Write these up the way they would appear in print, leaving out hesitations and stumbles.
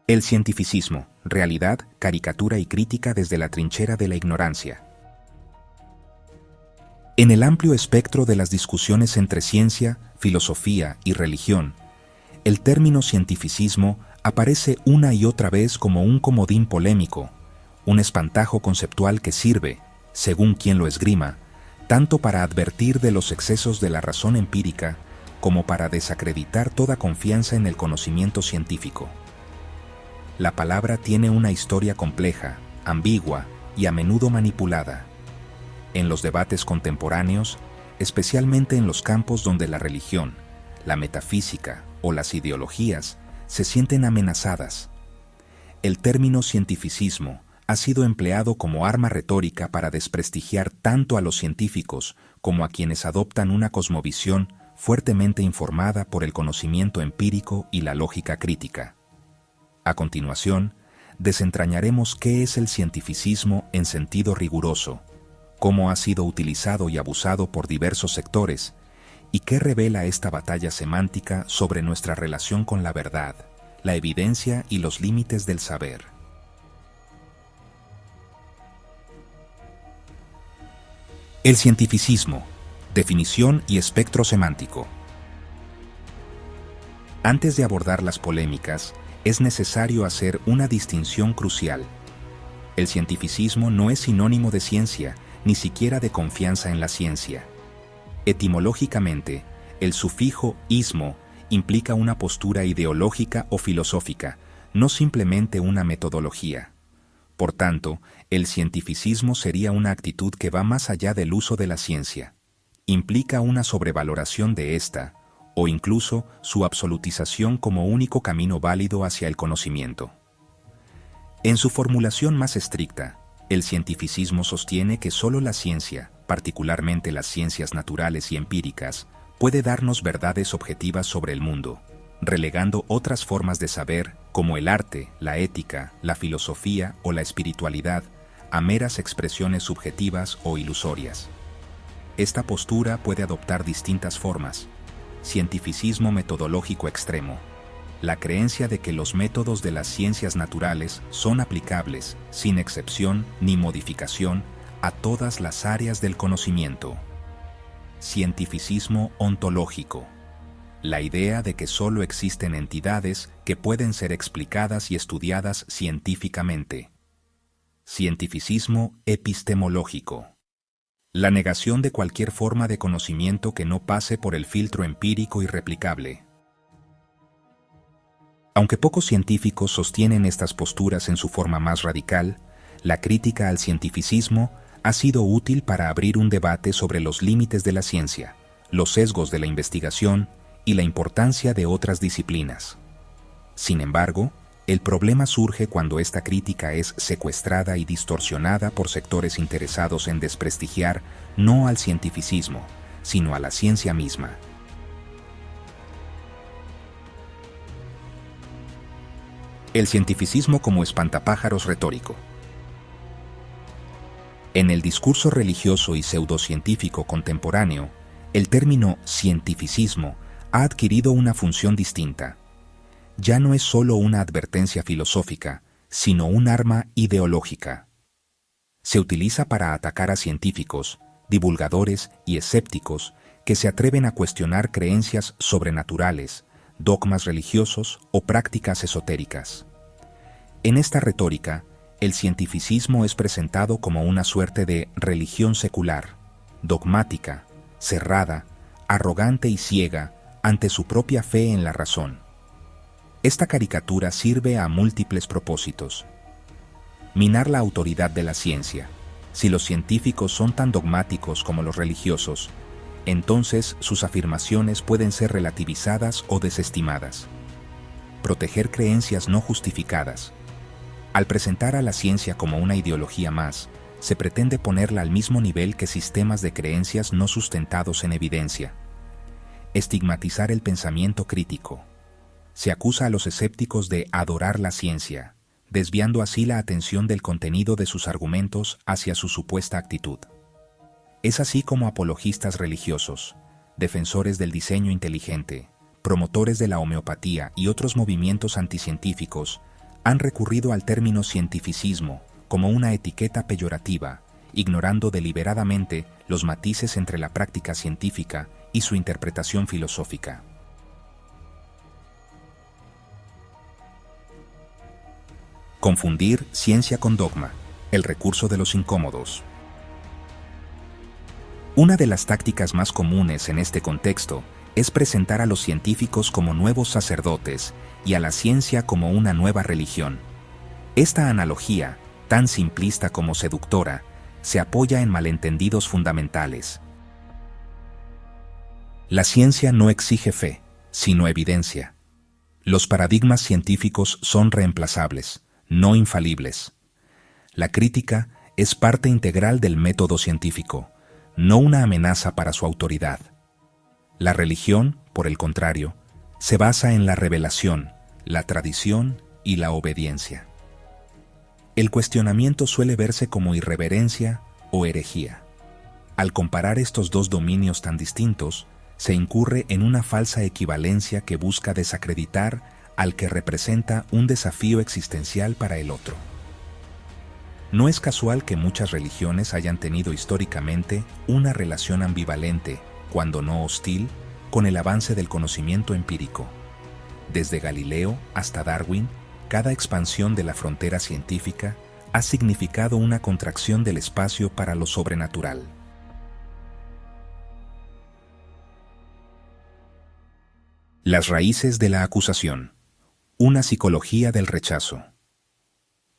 El cientificismo, realidad, caricatura y crítica desde la trinchera de la ignorancia. En el amplio espectro de las discusiones entre ciencia, filosofía y religión, el término cientificismo aparece una y otra vez como un comodín polémico, un espantajo conceptual que sirve, según quien lo esgrima, tanto para advertir de los excesos de la razón empírica como para desacreditar toda confianza en el conocimiento científico. La palabra tiene una historia compleja, ambigua y a menudo manipulada. En los debates contemporáneos, especialmente en los campos donde la religión, la metafísica o las ideologías se sienten amenazadas, el término cientificismo ha sido empleado como arma retórica para desprestigiar tanto a los científicos como a quienes adoptan una cosmovisión fuertemente informada por el conocimiento empírico y la lógica crítica. A continuación, desentrañaremos qué es el cientificismo en sentido riguroso, cómo ha sido utilizado y abusado por diversos sectores, y qué revela esta batalla semántica sobre nuestra relación con la verdad, la evidencia y los límites del saber. El cientificismo, definición y espectro semántico. Antes de abordar las polémicas, es necesario hacer una distinción crucial. El cientificismo no es sinónimo de ciencia, ni siquiera de confianza en la ciencia. Etimológicamente, el sufijo ismo implica una postura ideológica o filosófica, no simplemente una metodología. Por tanto, el cientificismo sería una actitud que va más allá del uso de la ciencia. Implica una sobrevaloración de ésta, o incluso su absolutización como único camino válido hacia el conocimiento. En su formulación más estricta, el cientificismo sostiene que solo la ciencia, particularmente las ciencias naturales y empíricas, puede darnos verdades objetivas sobre el mundo, relegando otras formas de saber, como el arte, la ética, la filosofía o la espiritualidad, a meras expresiones subjetivas o ilusorias. Esta postura puede adoptar distintas formas. Cientificismo metodológico extremo. La creencia de que los métodos de las ciencias naturales son aplicables, sin excepción ni modificación, a todas las áreas del conocimiento. Cientificismo ontológico. La idea de que solo existen entidades que pueden ser explicadas y estudiadas científicamente. Cientificismo epistemológico. La negación de cualquier forma de conocimiento que no pase por el filtro empírico y replicable. Aunque pocos científicos sostienen estas posturas en su forma más radical, la crítica al cientificismo ha sido útil para abrir un debate sobre los límites de la ciencia, los sesgos de la investigación y la importancia de otras disciplinas. Sin embargo, el problema surge cuando esta crítica es secuestrada y distorsionada por sectores interesados en desprestigiar no al cientificismo, sino a la ciencia misma. El cientificismo como espantapájaros retórico. En el discurso religioso y pseudocientífico contemporáneo, el término cientificismo ha adquirido una función distinta. Ya no es solo una advertencia filosófica, sino un arma ideológica. Se utiliza para atacar a científicos, divulgadores y escépticos que se atreven a cuestionar creencias sobrenaturales, dogmas religiosos o prácticas esotéricas. En esta retórica, el cientificismo es presentado como una suerte de religión secular, dogmática, cerrada, arrogante y ciega ante su propia fe en la razón. Esta caricatura sirve a múltiples propósitos. Minar la autoridad de la ciencia. Si los científicos son tan dogmáticos como los religiosos, entonces sus afirmaciones pueden ser relativizadas o desestimadas. Proteger creencias no justificadas. Al presentar a la ciencia como una ideología más, se pretende ponerla al mismo nivel que sistemas de creencias no sustentados en evidencia. Estigmatizar el pensamiento crítico. Se acusa a los escépticos de adorar la ciencia, desviando así la atención del contenido de sus argumentos hacia su supuesta actitud. Es así como apologistas religiosos, defensores del diseño inteligente, promotores de la homeopatía y otros movimientos anticientíficos han recurrido al término cientificismo como una etiqueta peyorativa, ignorando deliberadamente los matices entre la práctica científica y su interpretación filosófica. Confundir ciencia con dogma, el recurso de los incómodos. Una de las tácticas más comunes en este contexto es presentar a los científicos como nuevos sacerdotes y a la ciencia como una nueva religión. Esta analogía, tan simplista como seductora, se apoya en malentendidos fundamentales. La ciencia no exige fe, sino evidencia. Los paradigmas científicos son reemplazables, no infalibles. La crítica es parte integral del método científico, no una amenaza para su autoridad. La religión, por el contrario, se basa en la revelación, la tradición y la obediencia. El cuestionamiento suele verse como irreverencia o herejía. Al comparar estos dos dominios tan distintos, se incurre en una falsa equivalencia que busca desacreditar al que representa un desafío existencial para el otro. No es casual que muchas religiones hayan tenido históricamente una relación ambivalente, cuando no hostil, con el avance del conocimiento empírico. Desde Galileo hasta Darwin, cada expansión de la frontera científica ha significado una contracción del espacio para lo sobrenatural. Las raíces de la acusación. Una psicología del rechazo.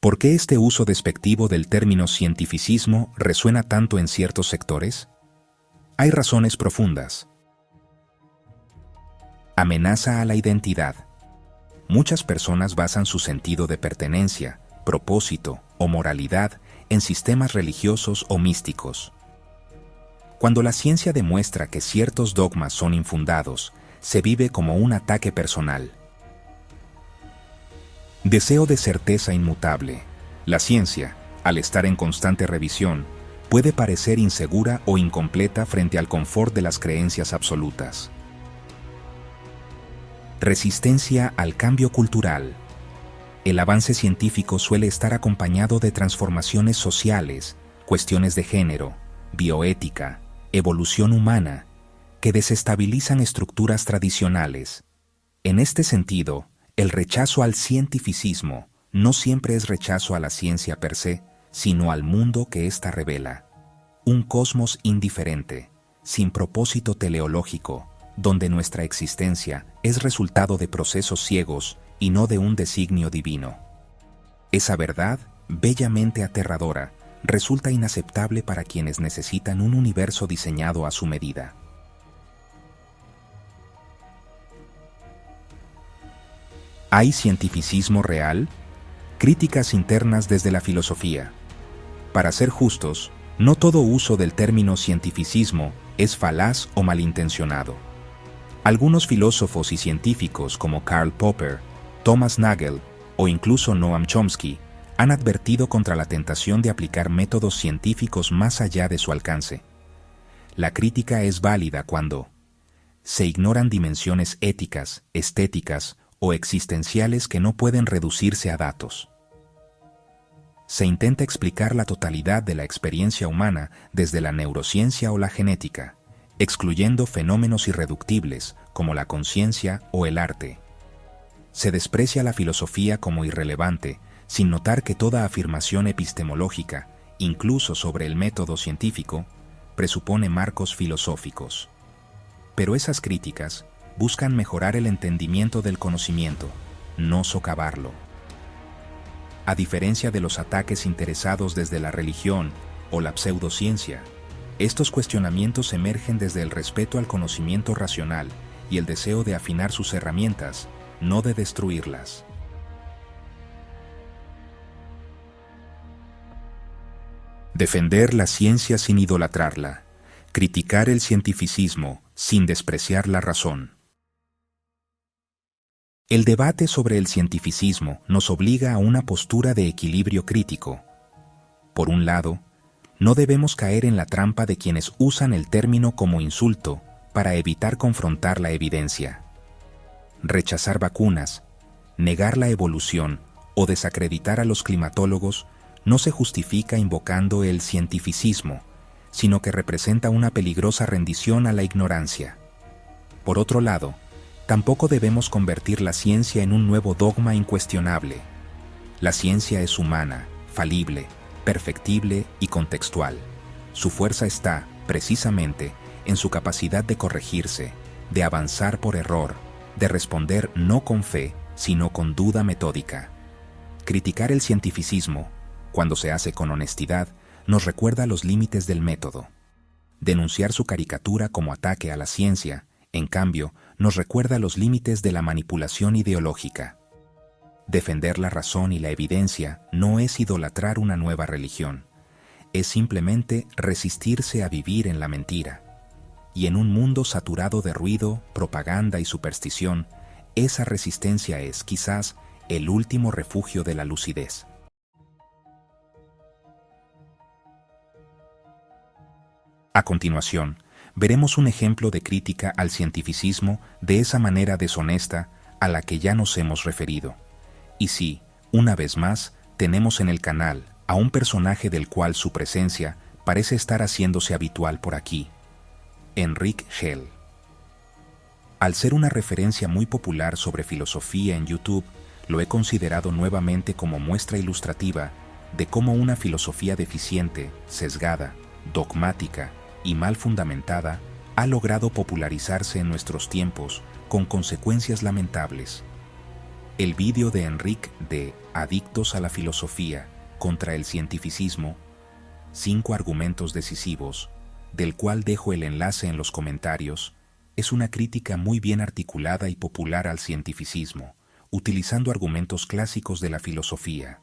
¿Por qué este uso despectivo del término cientificismo resuena tanto en ciertos sectores? Hay razones profundas. Amenaza a la identidad. Muchas personas basan su sentido de pertenencia, propósito o moralidad en sistemas religiosos o místicos. Cuando la ciencia demuestra que ciertos dogmas son infundados, se vive como un ataque personal. Deseo de certeza inmutable. La ciencia, al estar en constante revisión, puede parecer insegura o incompleta frente al confort de las creencias absolutas. Resistencia al cambio cultural. El avance científico suele estar acompañado de transformaciones sociales, cuestiones de género, bioética, evolución humana, que desestabilizan estructuras tradicionales. En este sentido, el rechazo al cientificismo no siempre es rechazo a la ciencia per se, sino al mundo que ésta revela. Un cosmos indiferente, sin propósito teleológico, donde nuestra existencia es resultado de procesos ciegos y no de un designio divino. Esa verdad, bellamente aterradora, resulta inaceptable para quienes necesitan un universo diseñado a su medida. ¿Hay cientificismo real? Críticas internas desde la filosofía. Para ser justos, no todo uso del término cientificismo es falaz o malintencionado. Algunos filósofos y científicos como Karl Popper, Thomas Nagel o incluso Noam Chomsky han advertido contra la tentación de aplicar métodos científicos más allá de su alcance. La crítica es válida cuando se ignoran dimensiones éticas, estéticas o existenciales que no pueden reducirse a datos. Se intenta explicar la totalidad de la experiencia humana desde la neurociencia o la genética, excluyendo fenómenos irreductibles como la conciencia o el arte. Se desprecia la filosofía como irrelevante, sin notar que toda afirmación epistemológica, incluso sobre el método científico, presupone marcos filosóficos. Pero esas críticas buscan mejorar el entendimiento del conocimiento, no socavarlo. A diferencia de los ataques interesados desde la religión o la pseudociencia, estos cuestionamientos emergen desde el respeto al conocimiento racional y el deseo de afinar sus herramientas, no de destruirlas. Defender la ciencia sin idolatrarla, criticar el cientificismo sin despreciar la razón. El debate sobre el cientificismo nos obliga a una postura de equilibrio crítico. Por un lado, no debemos caer en la trampa de quienes usan el término como insulto para evitar confrontar la evidencia. Rechazar vacunas, negar la evolución o desacreditar a los climatólogos no se justifica invocando el cientificismo, sino que representa una peligrosa rendición a la ignorancia. Por otro lado, tampoco debemos convertir la ciencia en un nuevo dogma incuestionable. La ciencia es humana, falible, perfectible y contextual. Su fuerza está, precisamente, en su capacidad de corregirse, de avanzar por error, de responder no con fe, sino con duda metódica. Criticar el cientificismo, cuando se hace con honestidad, nos recuerda los límites del método. Denunciar su caricatura como ataque a la ciencia, en cambio, nos recuerda los límites de la manipulación ideológica. Defender la razón y la evidencia no es idolatrar una nueva religión, es simplemente resistirse a vivir en la mentira. Y en un mundo saturado de ruido, propaganda y superstición, esa resistencia es, quizás, el último refugio de la lucidez. A continuación, veremos un ejemplo de crítica al cientificismo de esa manera deshonesta a la que ya nos hemos referido. Y sí, una vez más, tenemos en el canal a un personaje del cual su presencia parece estar haciéndose habitual por aquí, Enric Hell. Al ser una referencia muy popular sobre filosofía en YouTube, lo he considerado nuevamente como muestra ilustrativa de cómo una filosofía deficiente, sesgada, dogmática y mal fundamentada ha logrado popularizarse en nuestros tiempos con consecuencias lamentables. El vídeo de Enric de Adictos a la filosofía contra el cientificismo, 5 argumentos decisivos, del cual dejo el enlace en los comentarios, es una crítica muy bien articulada y popular al cientificismo, utilizando argumentos clásicos de la filosofía.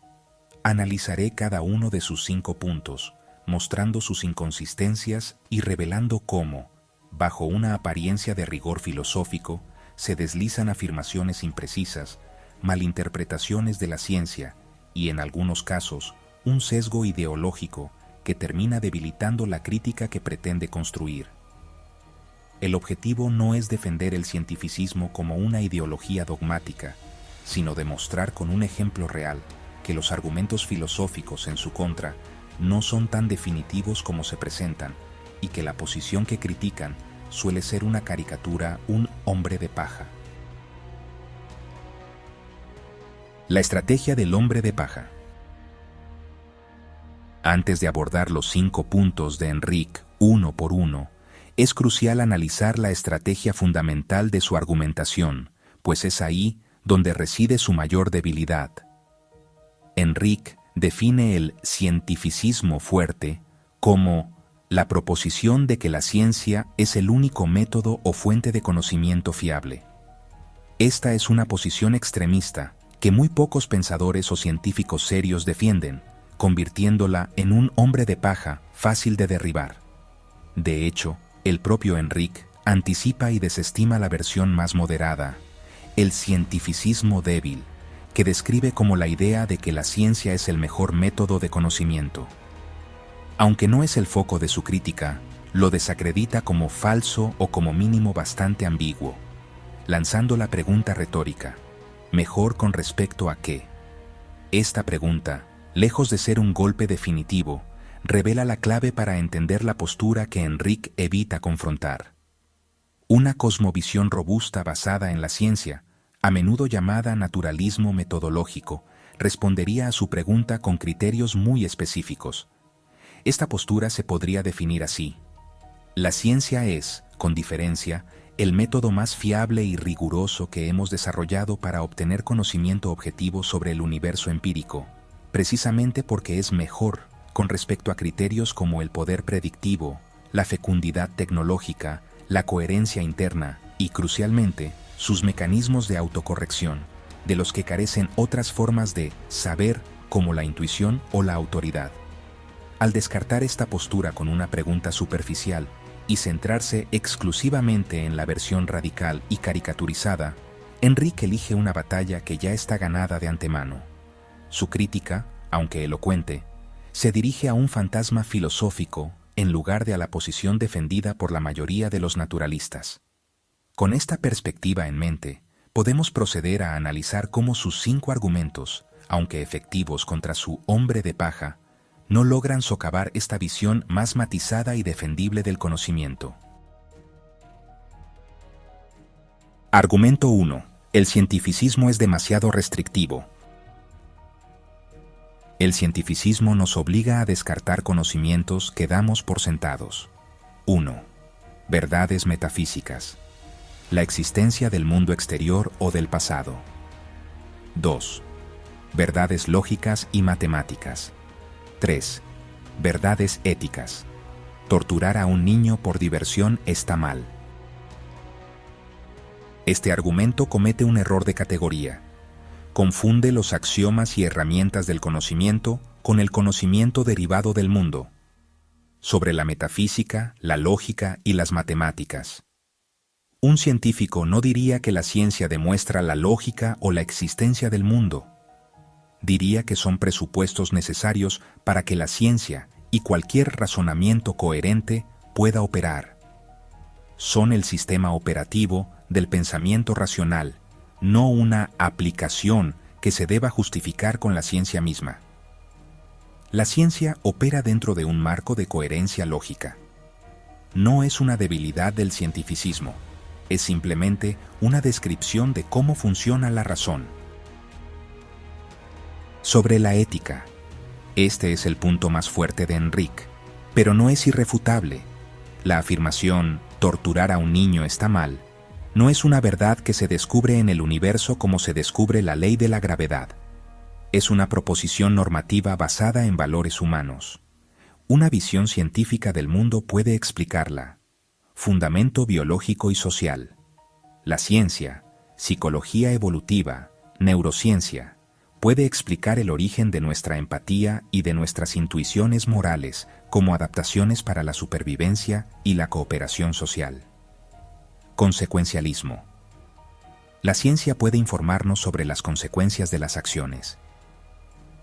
Analizaré cada uno de sus 5 puntos, mostrando sus inconsistencias y revelando cómo, bajo una apariencia de rigor filosófico, se deslizan afirmaciones imprecisas, malinterpretaciones de la ciencia y, en algunos casos, un sesgo ideológico que termina debilitando la crítica que pretende construir. El objetivo no es defender el cientificismo como una ideología dogmática, sino demostrar con un ejemplo real que los argumentos filosóficos en su contra no son tan definitivos como se presentan y que la posición que critican suele ser una caricatura, un hombre de paja. La estrategia del hombre de paja. Antes de abordar los 5 puntos de Enric uno por uno, es crucial analizar la estrategia fundamental de su argumentación, pues es ahí donde reside su mayor debilidad. Enric define el cientificismo fuerte como la proposición de que la ciencia es el único método o fuente de conocimiento fiable. Esta es una posición extremista que muy pocos pensadores o científicos serios defienden, convirtiéndola en un hombre de paja fácil de derribar. De hecho, el propio Enric anticipa y desestima la versión más moderada, el cientificismo débil, que describe como la idea de que la ciencia es el mejor método de conocimiento. Aunque no es el foco de su crítica, lo desacredita como falso o como mínimo bastante ambiguo, lanzando la pregunta retórica, ¿mejor con respecto a qué? Esta pregunta, lejos de ser un golpe definitivo, revela la clave para entender la postura que Enric evita confrontar. Una cosmovisión robusta basada en la ciencia, a menudo llamada naturalismo metodológico, respondería a su pregunta con criterios muy específicos. Esta postura se podría definir así. La ciencia es, con diferencia, el método más fiable y riguroso que hemos desarrollado para obtener conocimiento objetivo sobre el universo empírico, precisamente porque es mejor con respecto a criterios como el poder predictivo, la fecundidad tecnológica, la coherencia interna y, crucialmente, sus mecanismos de autocorrección, de los que carecen otras formas de saber como la intuición o la autoridad. Al descartar esta postura con una pregunta superficial y centrarse exclusivamente en la versión radical y caricaturizada, Enric elige una batalla que ya está ganada de antemano. Su crítica, aunque elocuente, se dirige a un fantasma filosófico en lugar de a la posición defendida por la mayoría de los naturalistas. Con esta perspectiva en mente, podemos proceder a analizar cómo sus 5 argumentos, aunque efectivos contra su hombre de paja, no logran socavar esta visión más matizada y defendible del conocimiento. Argumento 1. El cientificismo es demasiado restrictivo. El cientificismo nos obliga a descartar conocimientos que damos por sentados. 1. Verdades metafísicas. La existencia del mundo exterior o del pasado. 2. Verdades lógicas y matemáticas. 3. Verdades éticas. Torturar a un niño por diversión está mal. Este argumento comete un error de categoría. Confunde los axiomas y herramientas del conocimiento con el conocimiento derivado del mundo, sobre la metafísica, la lógica y las matemáticas. Un científico no diría que la ciencia demuestra la lógica o la existencia del mundo. Diría que son presupuestos necesarios para que la ciencia y cualquier razonamiento coherente pueda operar. Son el sistema operativo del pensamiento racional, no una aplicación que se deba justificar con la ciencia misma. La ciencia opera dentro de un marco de coherencia lógica. No es una debilidad del cientificismo, es simplemente una descripción de cómo funciona la razón. Sobre la ética. Este es el punto más fuerte de Enrique, pero no es irrefutable. La afirmación «torturar a un niño está mal» no es una verdad que se descubre en el universo como se descubre la ley de la gravedad. Es una proposición normativa basada en valores humanos. Una visión científica del mundo puede explicarla. Fundamento biológico y social. La ciencia, psicología evolutiva, neurociencia, puede explicar el origen de nuestra empatía y de nuestras intuiciones morales como adaptaciones para la supervivencia y la cooperación social. Consecuencialismo. La ciencia puede informarnos sobre las consecuencias de las acciones.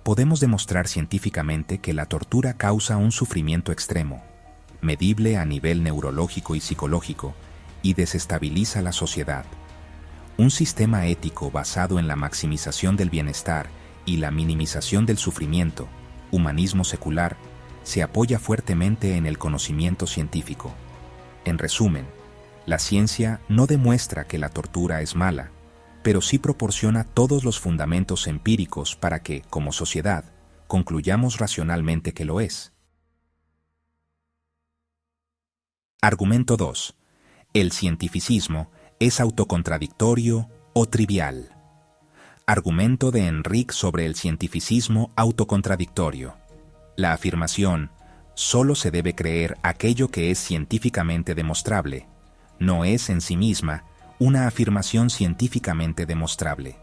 Podemos demostrar científicamente que la tortura causa un sufrimiento extremo, medible a nivel neurológico y psicológico, y desestabiliza la sociedad. Un sistema ético basado en la maximización del bienestar y la minimización del sufrimiento, humanismo secular, se apoya fuertemente en el conocimiento científico. En resumen, la ciencia no demuestra que la tortura es mala, pero sí proporciona todos los fundamentos empíricos para que, como sociedad, concluyamos racionalmente que lo es. Argumento 2. El cientificismo es autocontradictorio o trivial. Argumento de Enrique sobre el cientificismo autocontradictorio. La afirmación «solo se debe creer aquello que es científicamente demostrable» no es en sí misma una afirmación científicamente demostrable.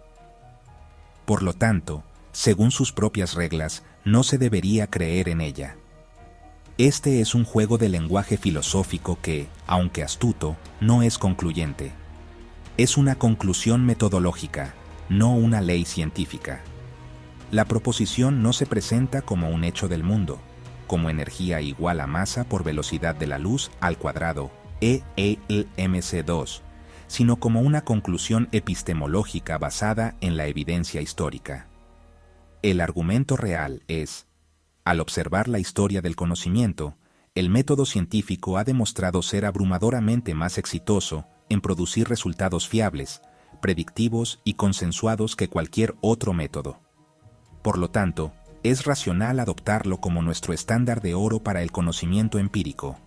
Por lo tanto, según sus propias reglas, no se debería creer en ella. Este es un juego de lenguaje filosófico que, aunque astuto, no es concluyente. Es una conclusión metodológica, no una ley científica. La proposición no se presenta como un hecho del mundo, como energía igual a masa por velocidad de la luz al cuadrado, E/mc2, sino como una conclusión epistemológica basada en la evidencia histórica. El argumento real es, al observar la historia del conocimiento, el método científico ha demostrado ser abrumadoramente más exitoso en producir resultados fiables, predictivos y consensuados que cualquier otro método. Por lo tanto, es racional adoptarlo como nuestro estándar de oro para el conocimiento empírico.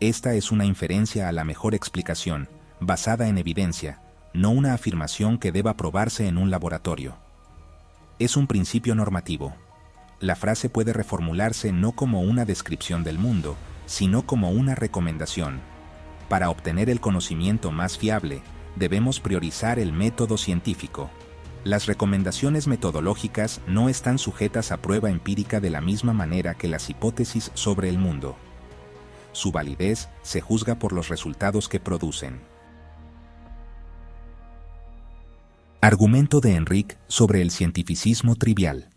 Esta es una inferencia a la mejor explicación, basada en evidencia, no una afirmación que deba probarse en un laboratorio. Es un principio normativo. La frase puede reformularse no como una descripción del mundo, sino como una recomendación. Para obtener el conocimiento más fiable, debemos priorizar el método científico. Las recomendaciones metodológicas no están sujetas a prueba empírica de la misma manera que las hipótesis sobre el mundo. Su validez se juzga por los resultados que producen. Argumento de Enrique sobre el cientificismo trivial.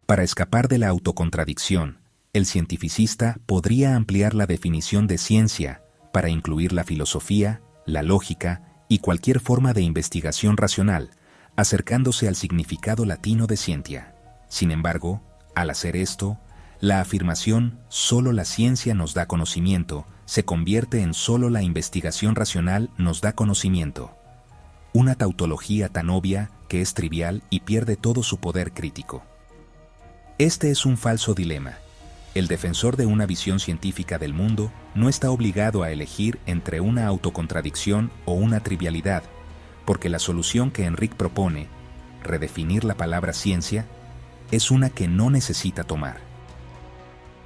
Para escapar de la autocontradicción, el cientificista podría ampliar la definición de ciencia para incluir la filosofía, la lógica y cualquier forma de investigación racional, acercándose al significado latino de scientia. Sin embargo, al hacer esto, la afirmación «solo la ciencia nos da conocimiento» se convierte en «solo la investigación racional nos da conocimiento». Una tautología tan obvia que es trivial y pierde todo su poder crítico. Este es un falso dilema. El defensor de una visión científica del mundo no está obligado a elegir entre una autocontradicción o una trivialidad, porque la solución que Enrique propone, redefinir la palabra ciencia, es una que no necesita tomar.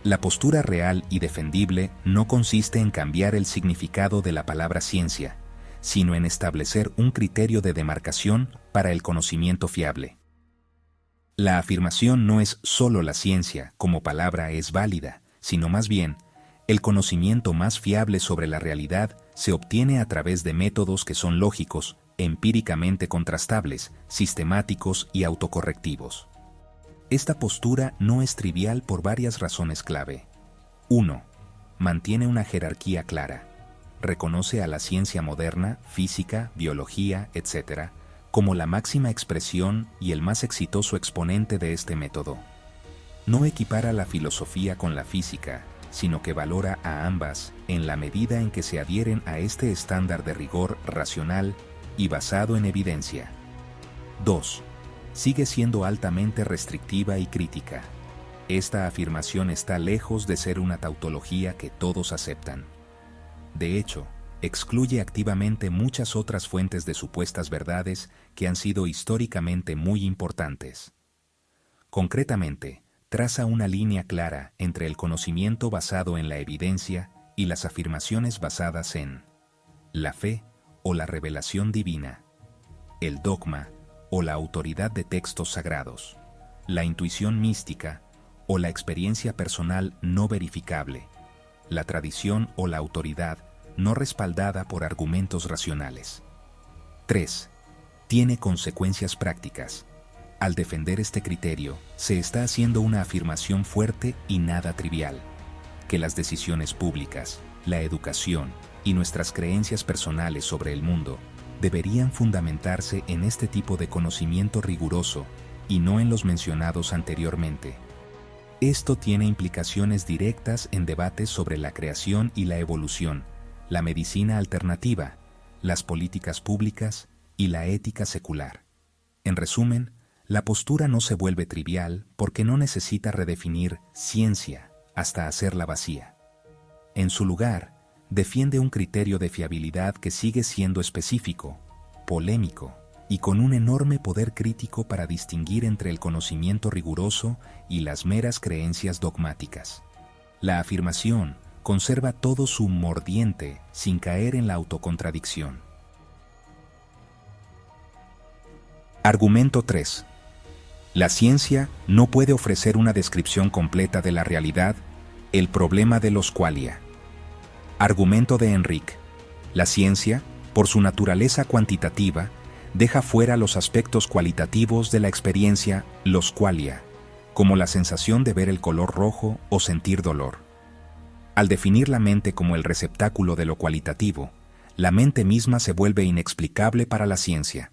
La postura real y defendible no consiste en cambiar el significado de la palabra ciencia, sino en establecer un criterio de demarcación para el conocimiento fiable. La afirmación no es solo la ciencia como palabra es válida, sino más bien, el conocimiento más fiable sobre la realidad se obtiene a través de métodos que son lógicos, empíricamente contrastables, sistemáticos y autocorrectivos. Esta postura no es trivial por varias razones clave. 1. Mantiene una jerarquía clara. Reconoce a la ciencia moderna, física, biología, etc., como la máxima expresión y el más exitoso exponente de este método. No equipara la filosofía con la física, sino que valora a ambas en la medida en que se adhieren a este estándar de rigor racional y basado en evidencia. 2. Sigue siendo altamente restrictiva y crítica. Esta afirmación está lejos de ser una tautología que todos aceptan. De hecho, excluye activamente muchas otras fuentes de supuestas verdades que han sido históricamente muy importantes. Concretamente, traza una línea clara entre el conocimiento basado en la evidencia y las afirmaciones basadas en la fe o la revelación divina, el dogma o la autoridad de textos sagrados, la intuición mística o la experiencia personal no verificable, la tradición o la autoridad no respaldada por argumentos racionales. 3. Tiene consecuencias prácticas. Al defender este criterio, se está haciendo una afirmación fuerte y nada trivial, que las decisiones públicas, la educación y nuestras creencias personales sobre el mundo deberían fundamentarse en este tipo de conocimiento riguroso y no en los mencionados anteriormente. Esto tiene implicaciones directas en debates sobre la creación y la evolución, la medicina alternativa, las políticas públicas y la ética secular. En resumen, la postura no se vuelve trivial porque no necesita redefinir ciencia hasta hacerla vacía. En su lugar, defiende un criterio de fiabilidad que sigue siendo específico, polémico y con un enorme poder crítico para distinguir entre el conocimiento riguroso y las meras creencias dogmáticas. La afirmación conserva todo su mordiente sin caer en la autocontradicción. Argumento 3. La ciencia no puede ofrecer una descripción completa de la realidad, el problema de los qualia. Argumento de Enrique. La ciencia, por su naturaleza cuantitativa, deja fuera los aspectos cualitativos de la experiencia, los qualia, como la sensación de ver el color rojo o sentir dolor. Al definir la mente como el receptáculo de lo cualitativo, la mente misma se vuelve inexplicable para la ciencia.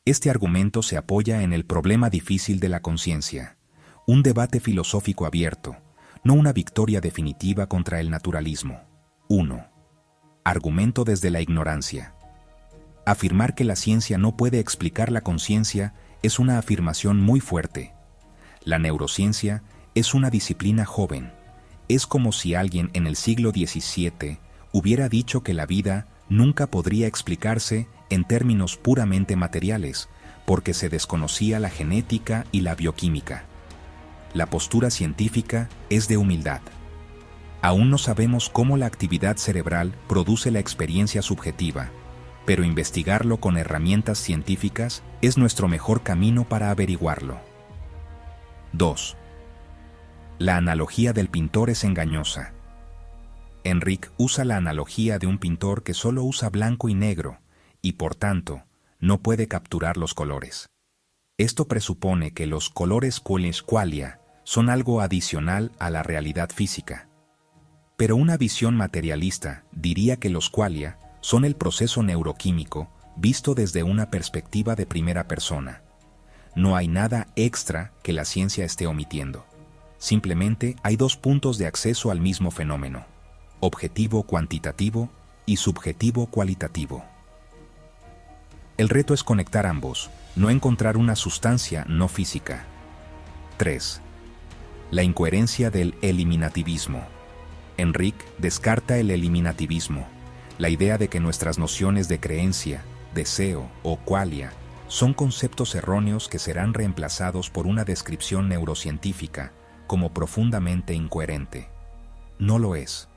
Este argumento se apoya en el problema difícil de la conciencia, un debate filosófico abierto, no una victoria definitiva contra el naturalismo. 1. Argumento desde la ignorancia. Afirmar que la ciencia no puede explicar la conciencia es una afirmación muy fuerte. La neurociencia es una disciplina joven. Es como si alguien en el siglo XVII hubiera dicho que la vida nunca podría explicarse en términos puramente materiales, porque se desconocía la genética y la bioquímica. La postura científica es de humildad. Aún no sabemos cómo la actividad cerebral produce la experiencia subjetiva, pero investigarlo con herramientas científicas es nuestro mejor camino para averiguarlo. 2. La analogía del pintor es engañosa. Enrique usa la analogía de un pintor que solo usa blanco y negro y, por tanto, no puede capturar los colores. Esto presupone que los colores qualia son algo adicional a la realidad física. Pero una visión materialista diría que los qualia son el proceso neuroquímico visto desde una perspectiva de primera persona. No hay nada extra que la ciencia esté omitiendo. Simplemente hay dos puntos de acceso al mismo fenómeno: objetivo cuantitativo y subjetivo cualitativo. El reto es conectar ambos, no encontrar una sustancia no física. 3. La incoherencia del eliminativismo. Enrique descarta el eliminativismo, la idea de que nuestras nociones de creencia, deseo o qualia son conceptos erróneos que serán reemplazados por una descripción neurocientífica como profundamente incoherente. No lo es.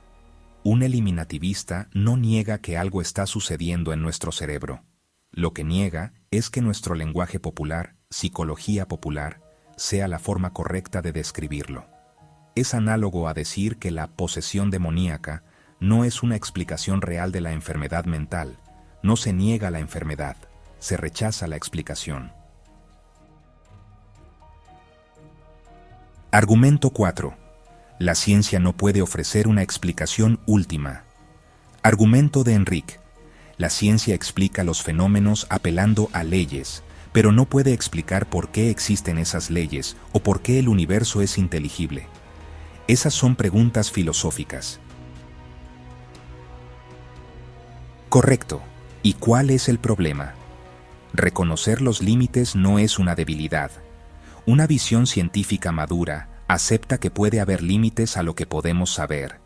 Un eliminativista no niega que algo está sucediendo en nuestro cerebro. Lo que niega es que nuestro lenguaje popular, psicología popular, sea la forma correcta de describirlo. Es análogo a decir que la posesión demoníaca no es una explicación real de la enfermedad mental. No se niega la enfermedad, se rechaza la explicación. Argumento 4. La ciencia no puede ofrecer una explicación última. Argumento de Enrique. La ciencia explica los fenómenos apelando a leyes, pero no puede explicar por qué existen esas leyes o por qué el universo es inteligible. Esas son preguntas filosóficas. Correcto. ¿Y cuál es el problema? Reconocer los límites no es una debilidad. Una visión científica madura acepta que puede haber límites a lo que podemos saber.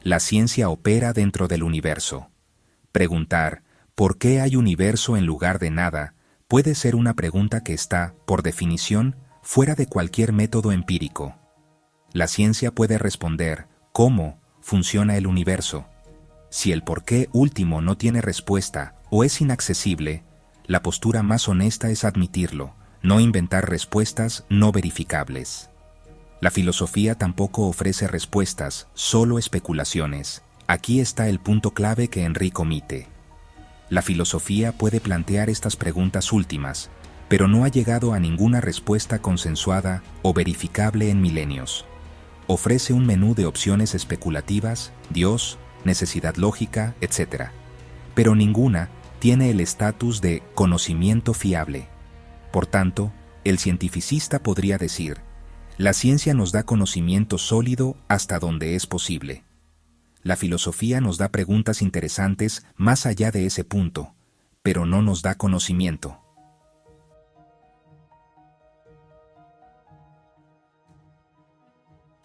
La ciencia opera dentro del universo. Preguntar ¿por qué hay universo en lugar de nada? Puede ser una pregunta que está, por definición, fuera de cualquier método empírico. La ciencia puede responder ¿cómo funciona el universo? Si el por qué último no tiene respuesta o es inaccesible, la postura más honesta es admitirlo, no inventar respuestas no verificables. La filosofía tampoco ofrece respuestas, solo especulaciones. Aquí está el punto clave que Enrique omite. La filosofía puede plantear estas preguntas últimas, pero no ha llegado a ninguna respuesta consensuada o verificable en milenios. Ofrece un menú de opciones especulativas, Dios, necesidad lógica, etc. Pero ninguna tiene el estatus de conocimiento fiable. Por tanto, el cientificista podría decir, la ciencia nos da conocimiento sólido hasta donde es posible. La filosofía nos da preguntas interesantes más allá de ese punto, pero no nos da conocimiento.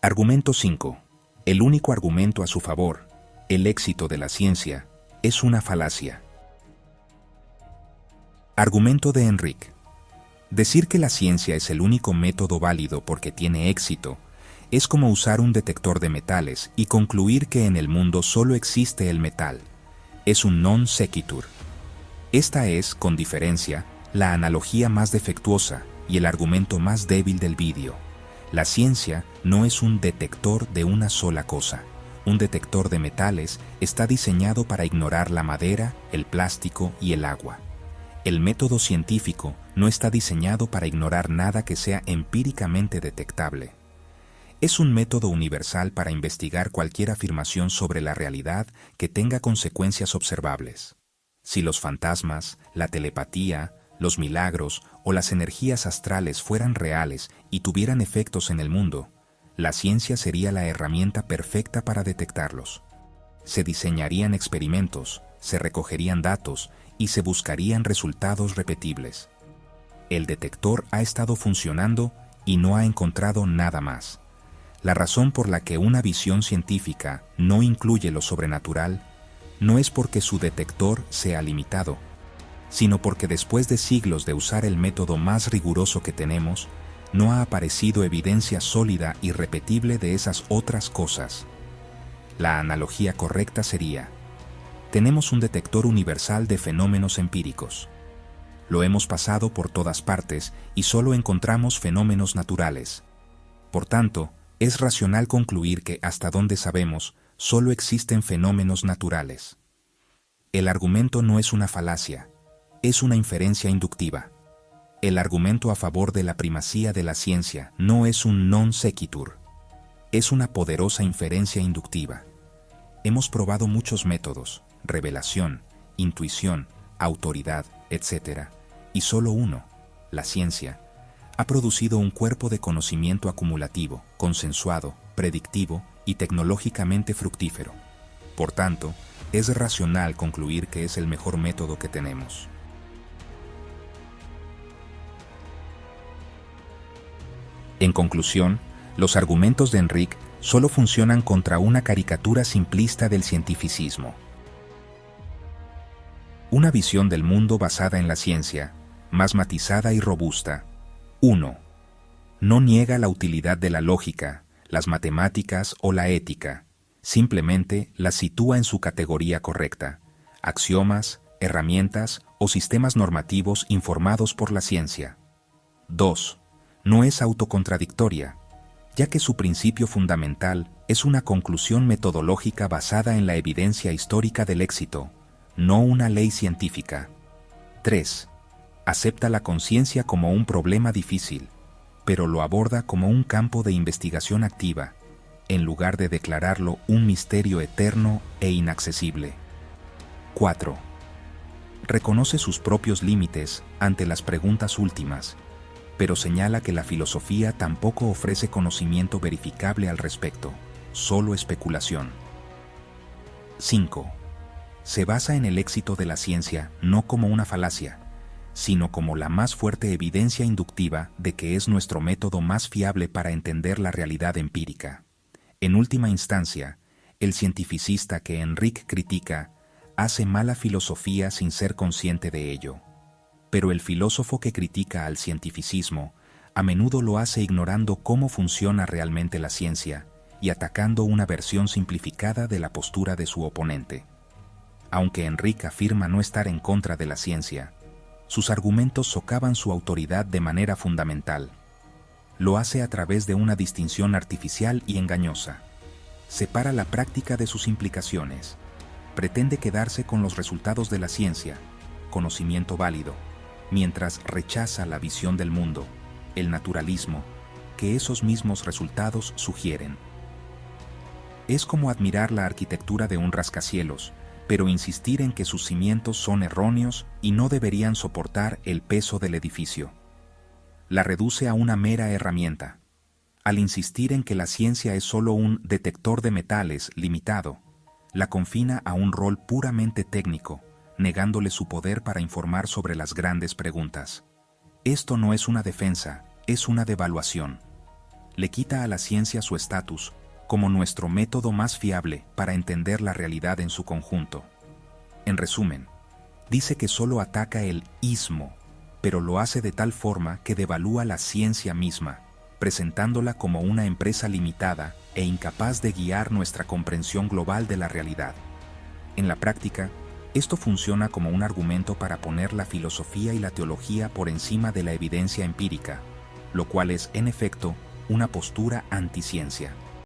Argumento 5. El único argumento a su favor, el éxito de la ciencia, es una falacia. Argumento de Enrique. Decir que la ciencia es el único método válido porque tiene éxito es como usar un detector de metales y concluir que en el mundo solo existe el metal. Es un non sequitur. Esta es, con diferencia, la analogía más defectuosa y el argumento más débil del vídeo. La ciencia no es un detector de una sola cosa. Un detector de metales está diseñado para ignorar la madera, el plástico y el agua. El método científico no está diseñado para ignorar nada que sea empíricamente detectable. Es un método universal para investigar cualquier afirmación sobre la realidad que tenga consecuencias observables. Si los fantasmas, la telepatía, los milagros o las energías astrales fueran reales y tuvieran efectos en el mundo, la ciencia sería la herramienta perfecta para detectarlos. Se diseñarían experimentos, se recogerían datos y se buscarían resultados repetibles. El detector ha estado funcionando y no ha encontrado nada más. La razón por la que una visión científica no incluye lo sobrenatural no es porque su detector sea limitado, sino porque después de siglos de usar el método más riguroso que tenemos, no ha aparecido evidencia sólida y repetible de esas otras cosas. La analogía correcta sería: tenemos un detector universal de fenómenos empíricos. Lo hemos pasado por todas partes y solo encontramos fenómenos naturales. Por tanto, es racional concluir que hasta donde sabemos, solo existen fenómenos naturales. El argumento no es una falacia, es una inferencia inductiva. El argumento a favor de la primacía de la ciencia no es un non sequitur, es una poderosa inferencia inductiva. Hemos probado muchos métodos: revelación, intuición, autoridad, etc., y solo uno, la ciencia, ha producido un cuerpo de conocimiento acumulativo, consensuado, predictivo y tecnológicamente fructífero. Por tanto, es racional concluir que es el mejor método que tenemos. En conclusión, los argumentos de Enrique solo funcionan contra una caricatura simplista del cientificismo. Una visión del mundo basada en la ciencia, más matizada y robusta. 1. No niega la utilidad de la lógica, las matemáticas o la ética, simplemente las sitúa en su categoría correcta: axiomas, herramientas o sistemas normativos informados por la ciencia. 2. No es autocontradictoria, ya que su principio fundamental es una conclusión metodológica basada en la evidencia histórica del éxito, no una ley científica. 3. Acepta la conciencia como un problema difícil, pero lo aborda como un campo de investigación activa, en lugar de declararlo un misterio eterno e inaccesible. 4. Reconoce sus propios límites ante las preguntas últimas, pero señala que la filosofía tampoco ofrece conocimiento verificable al respecto, solo especulación. 5. Se basa en el éxito de la ciencia no como una falacia, sino como la más fuerte evidencia inductiva de que es nuestro método más fiable para entender la realidad empírica. En última instancia, el cientificista que Enrique critica hace mala filosofía sin ser consciente de ello. Pero el filósofo que critica al cientificismo a menudo lo hace ignorando cómo funciona realmente la ciencia y atacando una versión simplificada de la postura de su oponente. Aunque Enrique afirma no estar en contra de la ciencia, sus argumentos socavan su autoridad de manera fundamental. Lo hace a través de una distinción artificial y engañosa. Separa la práctica de sus implicaciones. Pretende quedarse con los resultados de la ciencia, conocimiento válido, mientras rechaza la visión del mundo, el naturalismo, que esos mismos resultados sugieren. Es como admirar la arquitectura de un rascacielos, pero insistir en que sus cimientos son erróneos y no deberían soportar el peso del edificio. La reduce a una mera herramienta. Al insistir en que la ciencia es solo un detector de metales limitado, la confina a un rol puramente técnico, negándole su poder para informar sobre las grandes preguntas. Esto no es una defensa, es una devaluación. Le quita a la ciencia su estatus como nuestro método más fiable para entender la realidad en su conjunto. En resumen, dice que solo ataca el ismo, pero lo hace de tal forma que devalúa la ciencia misma, presentándola como una empresa limitada e incapaz de guiar nuestra comprensión global de la realidad. En la práctica, esto funciona como un argumento para poner la filosofía y la teología por encima de la evidencia empírica, lo cual es, en efecto, una postura anticiencia.